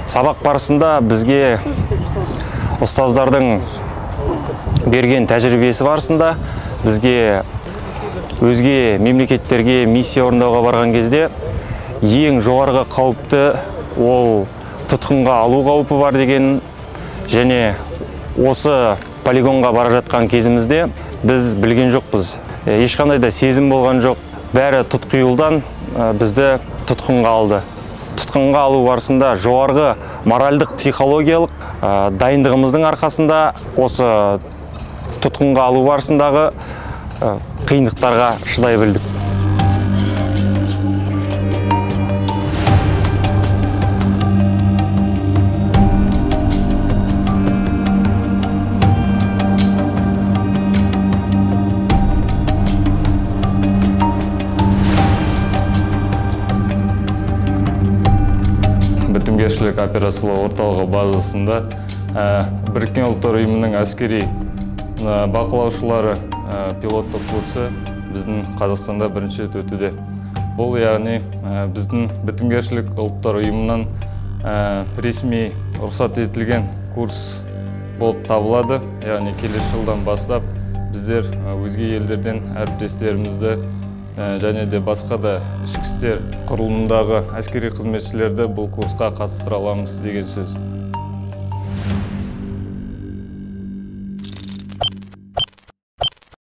Сабақ барысында бізге ұстаздардың берген тәжірибесі барысында бізге өзге мемлекеттерге миссия орындауға барған кезде ең жоғарғы қауіпті ол тұтқынға алу қаупі бар деген, және осы полигонға бара жатқан кезімізде біз білген жоқпыз. Ешқандай да сезім болған жоқ. Бәрі тұтқиылдан бізді тұтқынға алды. Тұтқынға алу барысында жоғарғы моральдық, психологиялық дайындығымыздың арқасында осы тұтқынға алу барысындағы қиындықтарға шыдай білдік. Бітімгершілік операциялық орталығы базасында Біріккен ұлттар ұйымының әскери бақылаушылары пилоттық курсы біздің Қазақстанда бірінші рет өтуде. Бұл яғни біздің бітімгершілік ұлттар ұйымынан ресми рұқсат етілген курс болып табылады. Яғни келесі жылдан бастап біздер өзге елдерден әріптестерімізді және де басқа да ішкі істер құрылымындағы әскери қызметшілерді бұл курсқа қатыстыра аламыз деген сөз.